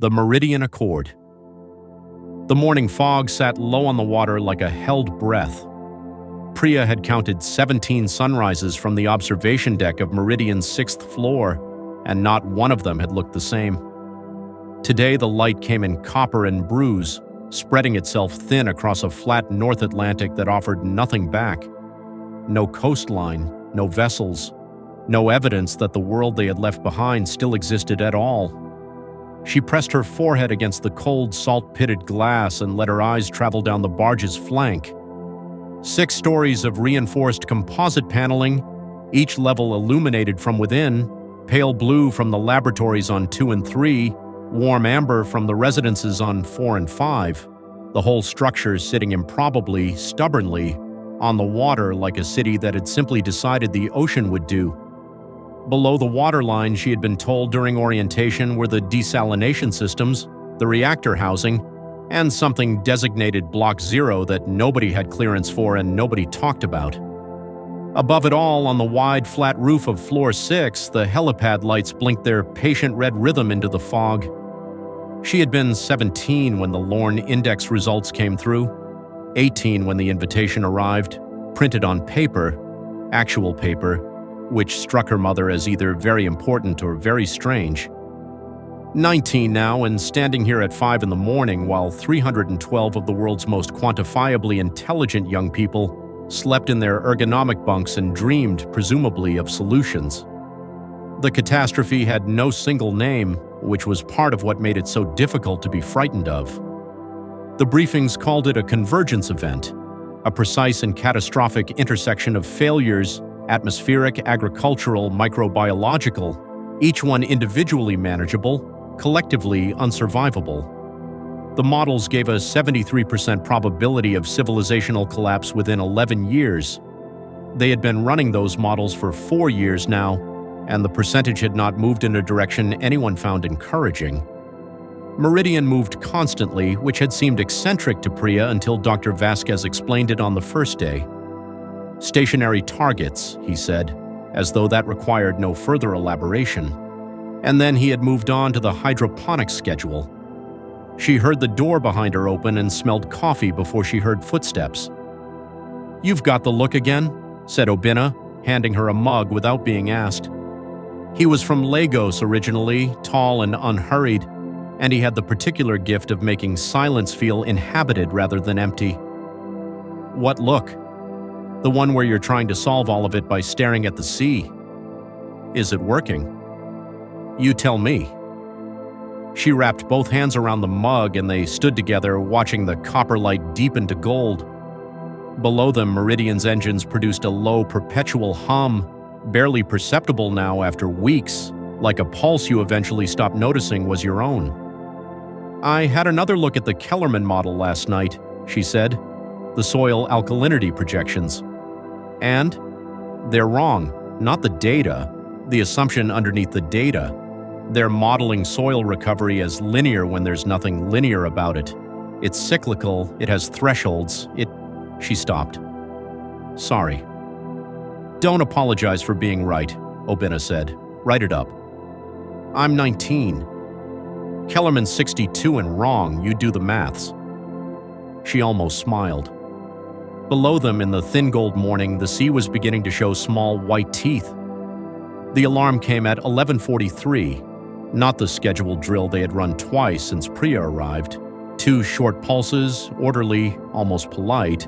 The Meridian Accord. The morning fog sat low on the water like a held breath. Priya had counted 17 sunrises from the observation deck of Meridian's 6th floor, and not one of them had looked the same. Today the light came in copper and bruise, spreading itself thin across a flat North Atlantic that offered nothing back. No coastline, no vessels, no evidence that the world they had left behind still existed at all. She pressed her forehead against the cold, salt-pitted glass and let her eyes travel down the barge's flank. 6 stories of reinforced composite paneling, each level illuminated from within, pale blue from the laboratories on 2 and 3, warm amber from the residences on 4 and 5, the whole structure sitting improbably, stubbornly, on the water like a city that had simply decided the ocean would do. Below the waterline, she had been told during orientation, were the desalination systems, the reactor housing, and something designated Block 0 that nobody had clearance for and nobody talked about. Above it all, on the wide, flat roof of Floor 6, the helipad lights blinked their patient red rhythm into the fog. She had been 17 when the Lorne Index results came through, 18 when the invitation arrived, printed on paper, actual paper, which struck her mother as either very important or very strange. 19 now, and standing here at 5 in the morning while 312 of the world's most quantifiably intelligent young people slept in their ergonomic bunks and dreamed, presumably, of solutions. The catastrophe had no single name, which was part of what made it so difficult to be frightened of. The briefings called it a convergence event, a precise and catastrophic intersection of failures, atmospheric, agricultural, microbiological, each one individually manageable, collectively unsurvivable. The models gave a 73% probability of civilizational collapse within 11 years. They had been running those models for 4 years now, and the percentage had not moved in a direction anyone found encouraging. Meridian moved constantly, which had seemed eccentric to Priya until Dr. Vasquez explained it on the first day. Stationary targets, he said, as though that required no further elaboration. And then he had moved on to the hydroponics schedule. She heard the door behind her open and smelled coffee before she heard footsteps. "You've got the look again," said Obina, handing her a mug without being asked. He was from Lagos originally, tall and unhurried, and he had the particular gift of making silence feel inhabited rather than empty. "What look?" "The one where you're trying to solve all of it by staring at the sea." "Is it working?" "You tell me." She wrapped both hands around the mug and they stood together, watching the copper light deepen to gold. Below them, Meridian's engines produced a low, perpetual hum, barely perceptible now after weeks, like a pulse you eventually stopped noticing was your own. "I had another look at the Kellerman model last night," she said, "the soil alkalinity projections. And they're wrong, not the data, the assumption underneath the data. They're modeling soil recovery as linear when there's nothing linear about it. It's cyclical, it has thresholds, She stopped. "Sorry." "Don't apologize for being right," Obina said. "Write it up." "I'm 19. Kellerman's 62 and wrong, you do the maths." She almost smiled. Below them in the thin gold morning, the sea was beginning to show small white teeth. The alarm came at 11:43, not the scheduled drill they had run twice since Priya arrived. 2 short pulses, orderly, almost polite,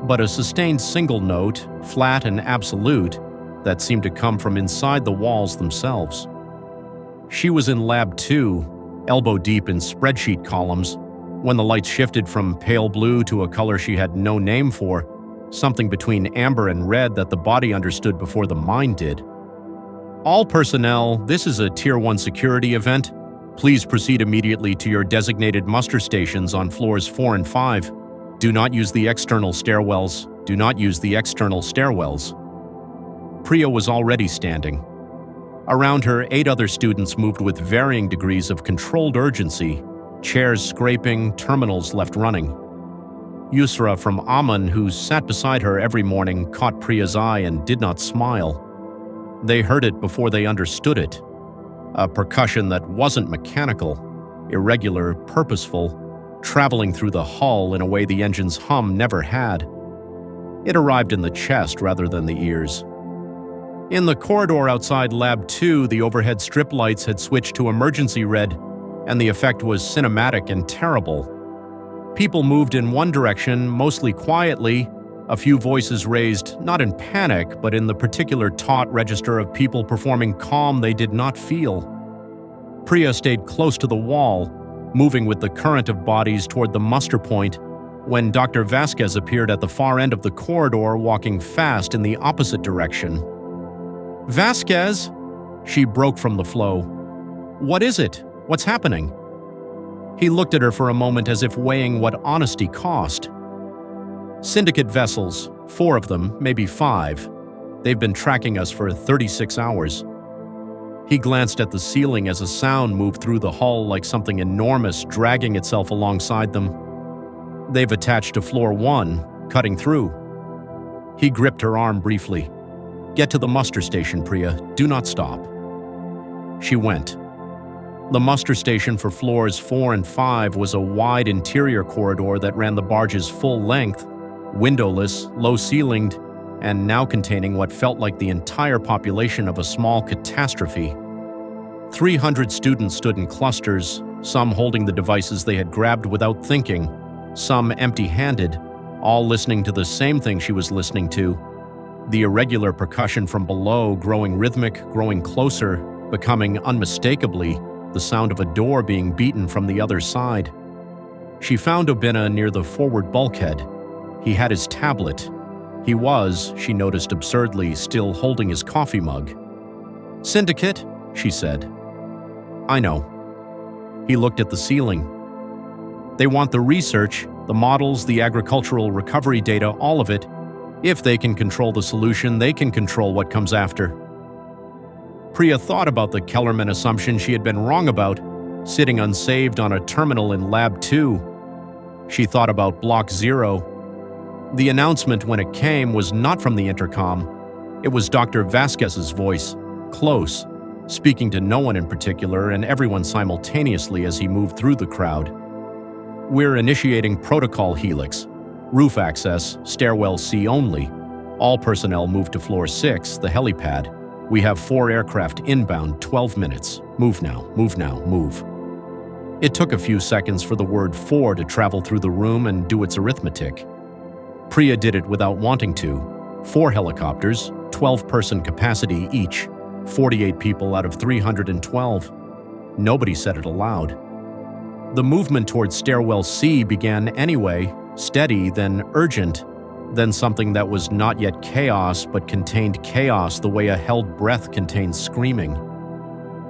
but a sustained single note, flat and absolute, that seemed to come from inside the walls themselves. She was in Lab 2, elbow deep in spreadsheet columns, when the lights shifted from pale blue to a color she had no name for, something between amber and red that the body understood before the mind did. "All personnel, this is a Tier 1 security event. Please proceed immediately to your designated muster stations on floors 4 and 5. Do not use the external stairwells. Do not use the external stairwells." Priya was already standing. Around her, 8 other students moved with varying degrees of controlled urgency, chairs scraping, terminals left running. Yusra from Aman, who sat beside her every morning, caught Priya's eye and did not smile. They heard it before they understood it. A percussion that wasn't mechanical. irregular, purposeful, traveling through the hull in a way the engine's hum never had. It arrived in the chest rather than the ears. In the corridor outside Lab 2, the overhead strip lights had switched to emergency red, and the effect was cinematic and terrible. People moved in one direction, mostly quietly, a few voices raised, not in panic, but in the particular taut register of people performing calm they did not feel. Priya stayed close to the wall, moving with the current of bodies toward the muster point, when Dr. Vasquez appeared at the far end of the corridor, walking fast in the opposite direction. "Vasquez!" She broke from the flow. "What is it? What's happening?" He looked at her for a moment as if weighing what honesty cost. "Syndicate vessels, 4 of them, maybe 5. They've been tracking us for 36 hours. He glanced at the ceiling as a sound moved through the hull like something enormous dragging itself alongside them. "They've attached to floor 1, cutting through." He gripped her arm briefly. "Get to the muster station, Priya. Do not stop." She went. The muster station for floors 4 and 5 was a wide interior corridor that ran the barge's full length, windowless, low-ceilinged, and now containing what felt like the entire population of a small catastrophe. 300 students stood in clusters, some holding the devices they had grabbed without thinking, some empty-handed, all listening to the same thing she was listening to. The irregular percussion from below growing rhythmic, growing closer, becoming unmistakably the sound of a door being beaten from the other side. She found Obinna near the forward bulkhead. He had his tablet. He was, she noticed absurdly, still holding his coffee mug. "Syndicate," she said. "I know." He looked at the ceiling. "They want the research, the models, the agricultural recovery data, all of it. If they can control the solution, they can control what comes after." Priya thought about the Kellerman assumption she had been wrong about, sitting unsaved on a terminal in Lab 2. She thought about Block 0. The announcement, when it came, was not from the intercom. It was Dr. Vasquez's voice, close, speaking to no one in particular and everyone simultaneously as he moved through the crowd. "We're initiating protocol helix. Roof access, stairwell C only. All personnel move to floor 6, the helipad. We have 4 aircraft inbound, 12 minutes. Move now, move now, move." It took a few seconds for the word 4 to travel through the room and do its arithmetic. Priya did it without wanting to. 4 helicopters, 12-person capacity each, 48 people out of 312. Nobody said it aloud. The movement towards stairwell C began anyway, steady, then urgent, then something that was not yet chaos but contained chaos the way a held breath contains screaming.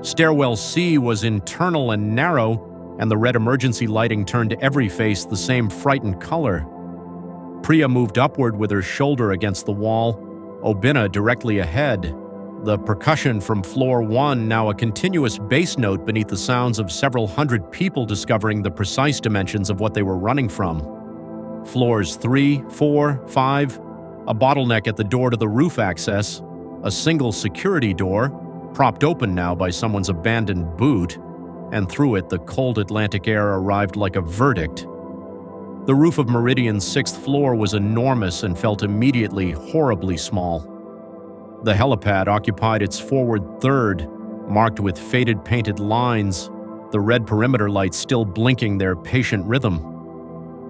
Stairwell C was internal and narrow, and the red emergency lighting turned every face the same frightened color. Priya moved upward with her shoulder against the wall, Obinna directly ahead. The percussion from floor 1 now a continuous bass note beneath the sounds of several hundred people discovering the precise dimensions of what they were running from. Floors 3, 4, 5, a bottleneck at the door to the roof access, a single security door, propped open now by someone's abandoned boot, and through it the cold Atlantic air arrived like a verdict. The roof of Meridian's 6th floor was enormous and felt immediately horribly small. The helipad occupied its forward third, marked with faded painted lines, the red perimeter lights still blinking their patient rhythm.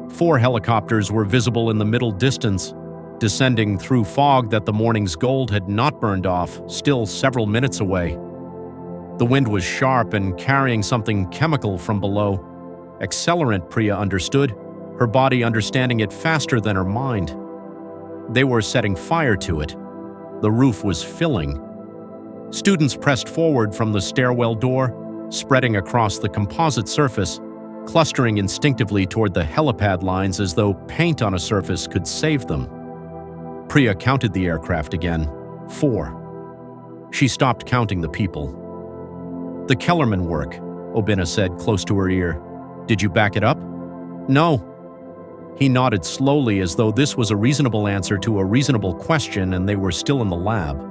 4 helicopters were visible in the middle distance, descending through fog that the morning's gold had not burned off, still several minutes away. The wind was sharp and carrying something chemical from below. Accelerant, Priya understood, her body understanding it faster than her mind. They were setting fire to it. The roof was filling. Students pressed forward from the stairwell door, spreading across the composite surface, clustering instinctively toward the helipad lines as though paint on a surface could save them. Priya counted the aircraft again. 4. She stopped counting the people. "The Kellerman work," Obinna said close to her ear. "Did you back it up?" "No." He nodded slowly as though this was a reasonable answer to a reasonable question and they were still in the lab.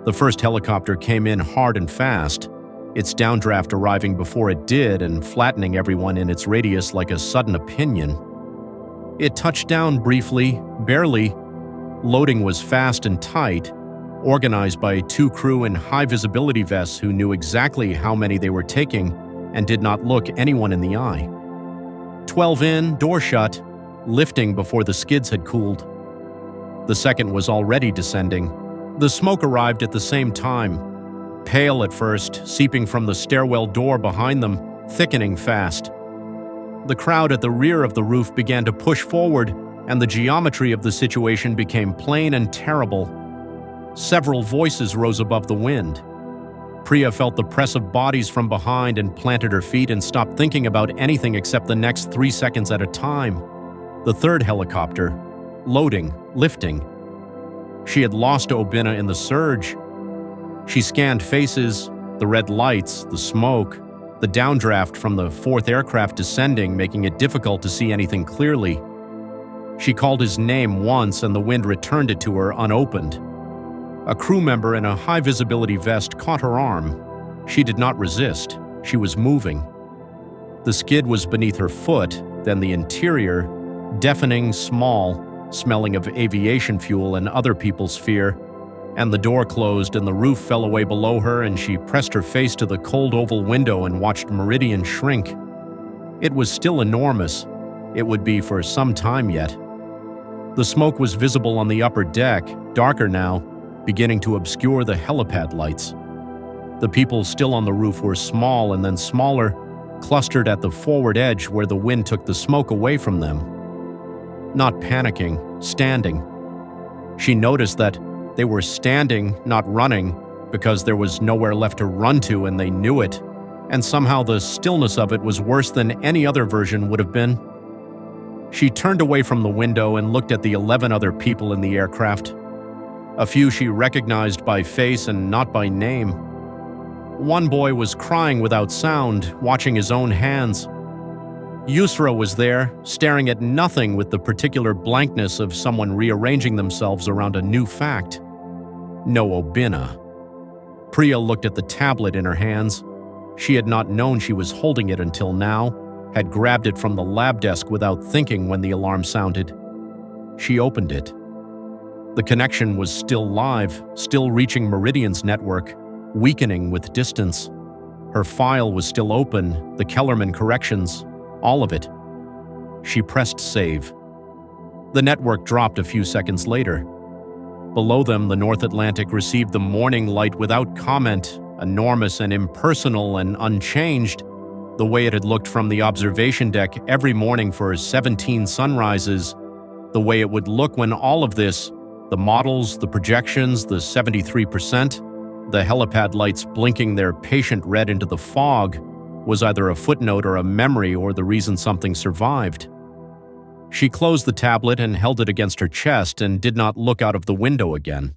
The first helicopter came in hard and fast. its downdraft arriving before it did and flattening everyone in its radius like a sudden opinion. It touched down briefly, barely. Loading was fast and tight, organized by 2 crew in high-visibility vests who knew exactly how many they were taking and did not look anyone in the eye. 12 in, door shut, lifting before the skids had cooled. The second was already descending. The smoke arrived at the same time, pale at first, seeping from the stairwell door behind them, thickening fast. The crowd at the rear of the roof began to push forward, and the geometry of the situation became plain and terrible. Several voices rose above the wind. Priya felt the press of bodies from behind and planted her feet and stopped thinking about anything except the next 3 seconds at a time. The third helicopter, loading, lifting. She had lost Obina in the surge. She scanned faces, the red lights, the smoke, the downdraft from the fourth aircraft descending, making it difficult to see anything clearly. She called his name once and the wind returned it to her unopened. A crew member in a high-visibility vest caught her arm. She did not resist. She was moving. The skid was beneath her foot, then the interior, deafening, small, smelling of aviation fuel and other people's fear, and the door closed and the roof fell away below her and she pressed her face to the cold oval window and watched Meridian shrink. It was still enormous. It would be for some time yet. The smoke was visible on the upper deck, darker now, beginning to obscure the helipad lights. The people still on the roof were small and then smaller, clustered at the forward edge where the wind took the smoke away from them. Not panicking, standing. She noticed that they were standing, not running, because there was nowhere left to run to and they knew it, and somehow the stillness of it was worse than any other version would have been. She turned away from the window and looked at the 11 other people in the aircraft. A few she recognized by face and not by name. One boy was crying without sound, watching his own hands. Yusra was there, staring at nothing with the particular blankness of someone rearranging themselves around a new fact. No Obina. Priya looked at the tablet in her hands. She had not known she was holding it until now, had grabbed it from the lab desk without thinking when the alarm sounded. She opened it. The connection was still live, still reaching Meridian's network, weakening with distance. Her file was still open, the Kellerman corrections, all of it. She pressed save. The network dropped a few seconds later. Below them, the North Atlantic received the morning light without comment, enormous and impersonal and unchanged, the way it had looked from the observation deck every morning for 17 sunrises, the way it would look when all of this, the models, the projections, the 73%, the helipad lights blinking their patient red into the fog, was either a footnote or a memory or the reason something survived. She closed the tablet and held it against her chest and did not look out of the window again.